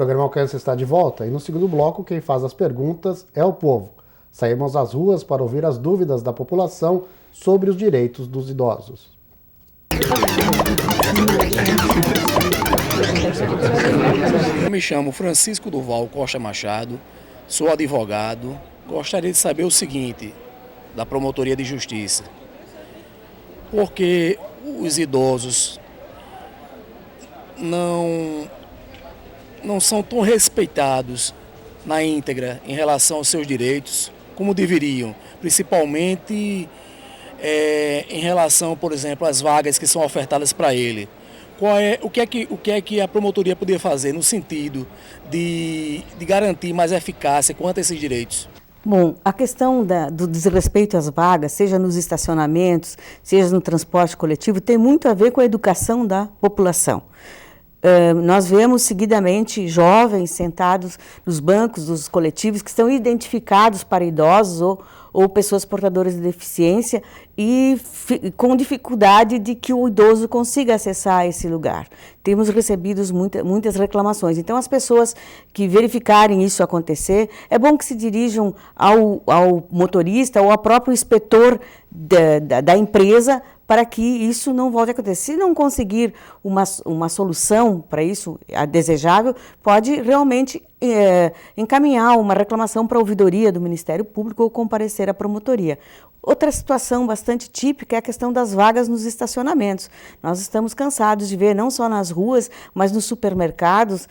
programa Alcance está de volta e no segundo bloco quem faz as perguntas é o povo. Saímos às ruas para ouvir as dúvidas da população sobre os direitos dos idosos. Eu me chamo Francisco Durval Costa Machado, sou advogado. Gostaria de saber o seguinte, da Promotoria de Justiça. Por que os idosos não são tão respeitados na íntegra em relação aos seus direitos como deveriam, principalmente em relação, por exemplo, às vagas que são ofertadas para ele. O que é que a promotoria poderia fazer no sentido de garantir mais eficácia quanto a esses direitos? Bom, a questão do desrespeito às vagas, seja nos estacionamentos, seja no transporte coletivo, tem muito a ver com a educação da população. Nós vemos seguidamente jovens sentados nos bancos dos coletivos que estão identificados para idosos ou pessoas portadoras de deficiência e com dificuldade de que o idoso consiga acessar esse lugar. Temos recebido muitas reclamações. Então, as pessoas que verificarem isso acontecer, é bom que se dirijam ao motorista ou ao próprio inspetor da empresa para que isso não volte a acontecer. Se não conseguir uma solução para isso, a desejável, pode realmente encaminhar uma reclamação para a ouvidoria do Ministério Público ou comparecer à promotoria. Outra situação bastante típica é a questão das vagas nos estacionamentos. Nós estamos cansados de ver, não só nas ruas, mas nos supermercados,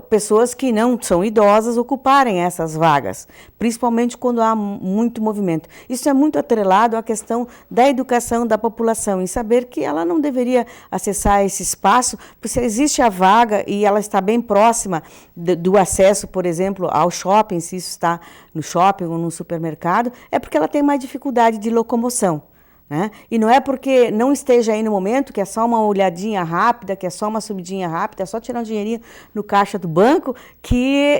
pessoas que não são idosas ocuparem essas vagas, principalmente quando há muito movimento. Isso é muito atrelado à questão da educação da população, em saber que ela não deveria acessar esse espaço, porque se existe a vaga e ela está bem próxima do acesso, por exemplo, ao shopping, se isso está no shopping ou no supermercado, é porque ela tem mais dificuldade de locomoção, né? E não é porque não esteja aí no momento, que é só uma olhadinha rápida, que é só uma subidinha rápida, é só tirar um dinheirinho no caixa do banco, que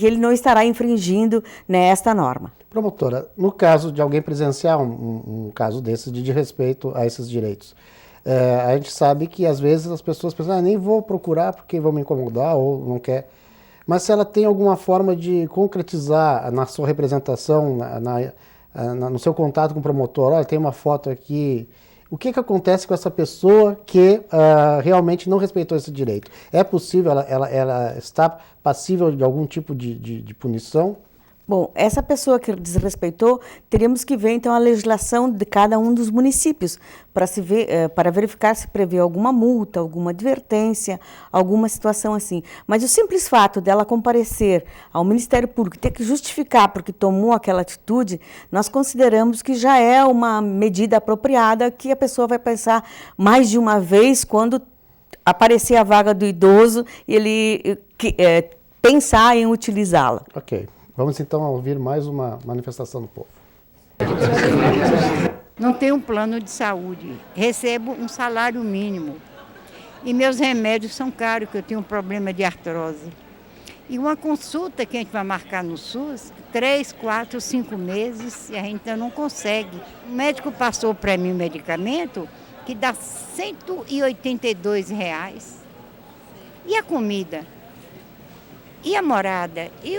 ele não estará infringindo nesta norma. Promotora, no caso de alguém presenciar um caso desses de desrespeito a esses direitos, a gente sabe que às vezes as pessoas pensam, nem vou procurar porque vão me incomodar ou não quer. Mas se ela tem alguma forma de concretizar na sua representação, no seu contato com o promotor, olha, tem uma foto aqui, o que acontece com essa pessoa que realmente não respeitou esse direito? É possível, ela está passível de algum tipo de punição? Bom, essa pessoa que desrespeitou, teríamos que ver, então, a legislação de cada um dos municípios, para verificar se prevê alguma multa, alguma advertência, alguma situação assim. Mas o simples fato dela comparecer ao Ministério Público, ter que justificar porque tomou aquela atitude, nós consideramos que já é uma medida apropriada, que a pessoa vai pensar mais de uma vez quando aparecer a vaga do idoso e ele pensar em utilizá-la. Ok. Vamos então ouvir mais uma manifestação do povo. Não tenho um plano de saúde, recebo um salário mínimo e meus remédios são caros, porque eu tenho um problema de artrose. E uma consulta que a gente vai marcar no SUS, 3, 4, 5 meses, e a gente ainda não consegue. O médico passou para mim um medicamento que dá R$182. E a comida? E a morada, e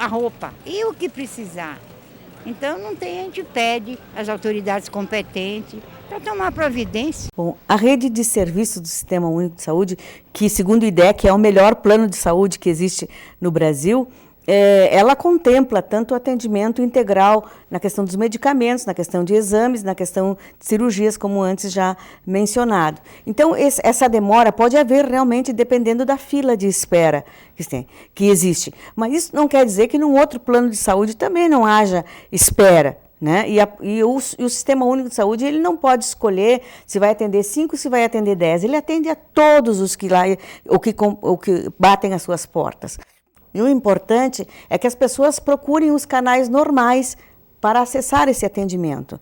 a roupa, e o que precisar. Então, não tem, a gente pede às autoridades competentes para tomar providência. Bom, a rede de serviços do Sistema Único de Saúde, que segundo o IDEC é o melhor plano de saúde que existe no Brasil, ela contempla tanto o atendimento integral na questão dos medicamentos, na questão de exames, na questão de cirurgias, como antes já mencionado. Então, essa demora pode haver realmente dependendo da fila de espera que existe. Mas isso não quer dizer que num outro plano de saúde também não haja espera, né? E o Sistema Único de Saúde ele não pode escolher se vai atender 5, se vai atender 10. Ele atende a todos os que batem as suas portas. E o importante é que as pessoas procurem os canais normais para acessar esse atendimento.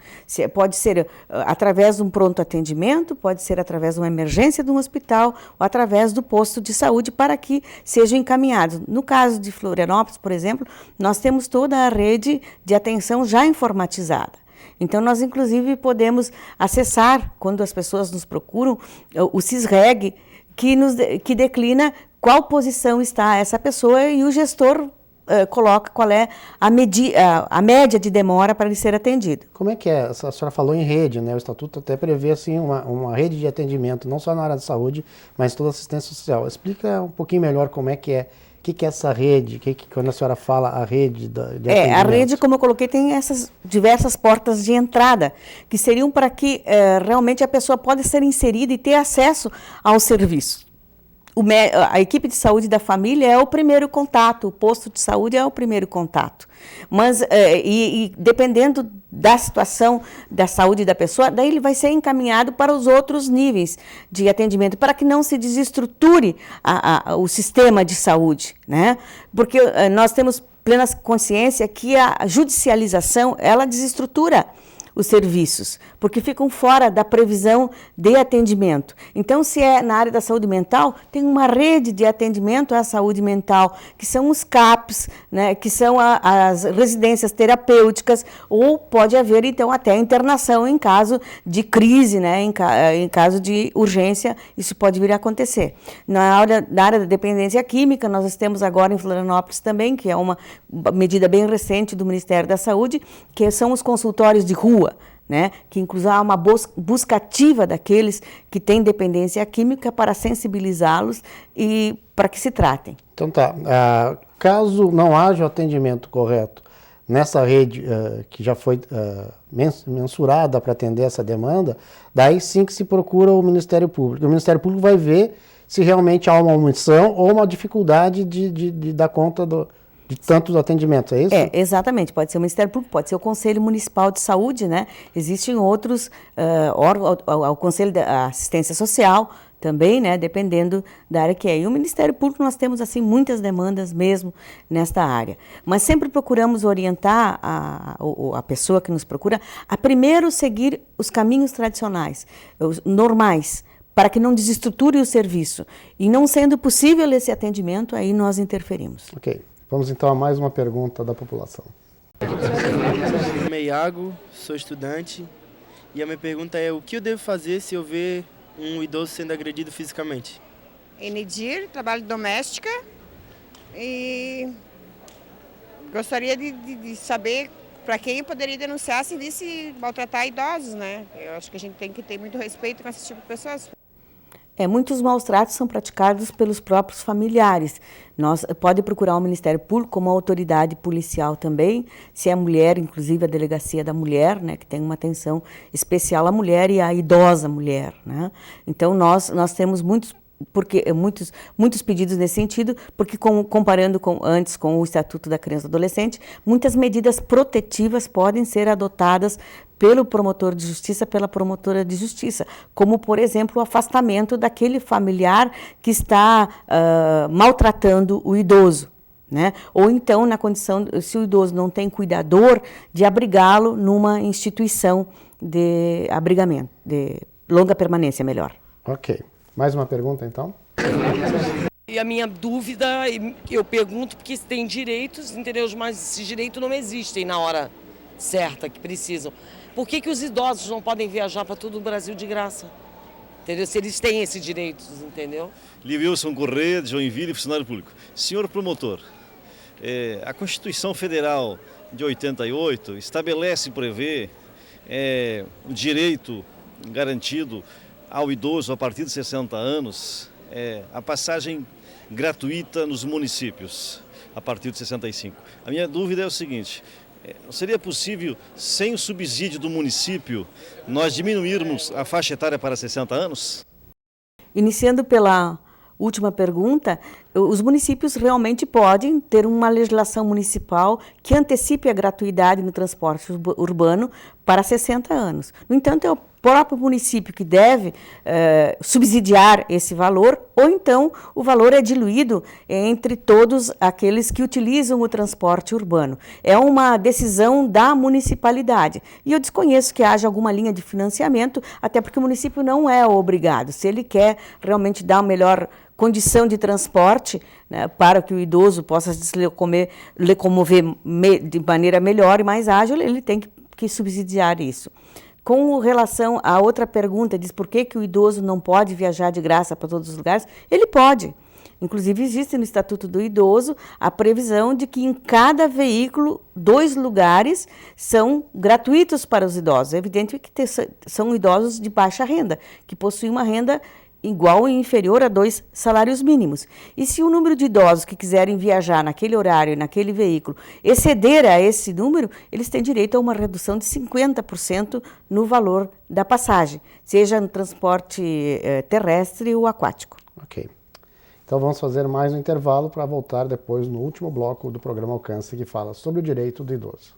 Pode ser através de um pronto atendimento, pode ser através de uma emergência de um hospital ou através do posto de saúde para que sejam encaminhados. No caso de Florianópolis, por exemplo, nós temos toda a rede de atenção já informatizada. Então, nós, inclusive, podemos acessar, quando as pessoas nos procuram, o CISREG, que declina qual posição está essa pessoa e o gestor coloca qual é a média de demora para ele ser atendido. Como é que é? A senhora falou em rede, né? O Estatuto até prevê assim, uma rede de atendimento, não só na área de saúde, mas toda a assistência social. Explica um pouquinho melhor como é que é. O que é essa rede? Quando a senhora fala a rede de atendimento? A rede, como eu coloquei, tem essas diversas portas de entrada, que seriam para que realmente a pessoa possa ser inserida e ter acesso ao serviço. A equipe de saúde da família é o primeiro contato, o posto de saúde é o primeiro contato. Mas, dependendo da situação da saúde da pessoa, daí ele vai ser encaminhado para os outros níveis de atendimento, para que não se desestruture o sistema de saúde, né? Porque nós temos plena consciência que a judicialização, ela desestrutura os serviços, porque ficam fora da previsão de atendimento. Então, se é na área da saúde mental, tem uma rede de atendimento à saúde mental, que são os CAPs, né, que são as residências terapêuticas, ou pode haver, então, até internação em caso de crise, né, em caso de urgência, isso pode vir a acontecer. Na área da dependência química, nós temos agora em Florianópolis também, que é uma medida bem recente do Ministério da Saúde, que são os consultórios de rua, né, que inclusive há uma busca ativa daqueles que têm dependência química para sensibilizá-los e para que se tratem. Então tá, caso não haja o atendimento correto nessa rede que já foi mensurada para atender essa demanda, daí sim que se procura o Ministério Público. O Ministério Público vai ver se realmente há uma omissão ou uma dificuldade de dar conta de tantos atendimentos, é isso? Exatamente. Pode ser o Ministério Público, pode ser o Conselho Municipal de Saúde, né? Existem outros órgãos, o Conselho da Assistência Social também, né? Dependendo da área que é. E o Ministério Público, nós temos, assim, muitas demandas mesmo nesta área. Mas sempre procuramos orientar a pessoa que nos procura a primeiro seguir os caminhos tradicionais, os normais, para que não desestruture o serviço. E não sendo possível esse atendimento, aí nós interferimos. Ok. Vamos então a mais uma pergunta da população. Meu nome é Iago, sou estudante e a minha pergunta é: o que eu devo fazer se eu ver um idoso sendo agredido fisicamente? Enidir, trabalho doméstica, e gostaria de saber para quem eu poderia denunciar se visse maltratar idosos, né? Eu acho que a gente tem que ter muito respeito com esse tipo de pessoas. Muitos maus tratos são praticados pelos próprios familiares. Pode procurar o Ministério Público como autoridade policial também, se é mulher, inclusive a Delegacia da Mulher, né, que tem uma atenção especial à mulher e à idosa mulher, né? Então, nós temos muitos pedidos nesse sentido, porque comparando antes com o Estatuto da Criança e do Adolescente, muitas medidas protetivas podem ser adotadas pelo promotor de justiça, pela promotora de justiça, como, por exemplo, o afastamento daquele familiar que está maltratando o idoso, né? Ou então, na condição, se o idoso não tem cuidador, de abrigá-lo numa instituição de abrigamento, de longa permanência, melhor. Ok. Mais uma pergunta, então? E a minha dúvida, eu pergunto porque tem direitos, entendeu? Mas esses direitos não existem na hora certa que precisam. Por que os idosos não podem viajar para todo o Brasil de graça? Entendeu? Se eles têm esses direitos, entendeu? Livilson Corrêa, de Joinville, funcionário público. Senhor promotor, a Constituição Federal de 88 estabelece e prevê o direito garantido ao idoso a partir de 60 anos, a passagem gratuita nos municípios a partir de 65. A minha dúvida é o seguinte: seria possível, sem o subsídio do município, nós diminuirmos a faixa etária para 60 anos? Iniciando pela última pergunta, os municípios realmente podem ter uma legislação municipal que antecipe a gratuidade no transporte urbano para 60 anos. No entanto, é o próprio município que deve subsidiar esse valor, ou então o valor é diluído entre todos aqueles que utilizam o transporte urbano. É uma decisão da municipalidade. E eu desconheço que haja alguma linha de financiamento, até porque o município não é obrigado. Se ele quer realmente dar uma melhor condição de transporte, né, para que o idoso possa se locomover de maneira melhor e mais ágil, ele tem que subsidiar isso. Com relação à outra pergunta, diz por que o idoso não pode viajar de graça para todos os lugares? Ele pode. Inclusive, existe no Estatuto do Idoso a previsão de que em cada veículo 2 lugares são gratuitos para os idosos. É evidente que são idosos de baixa renda, que possuem uma renda igual ou inferior a 2 salários mínimos. E se o número de idosos que quiserem viajar naquele horário, naquele veículo, exceder a esse número, eles têm direito a uma redução de 50% no valor da passagem, seja no transporte terrestre ou aquático. Ok. Então vamos fazer mais um intervalo para voltar depois no último bloco do programa Alcance, que fala sobre o direito do idoso.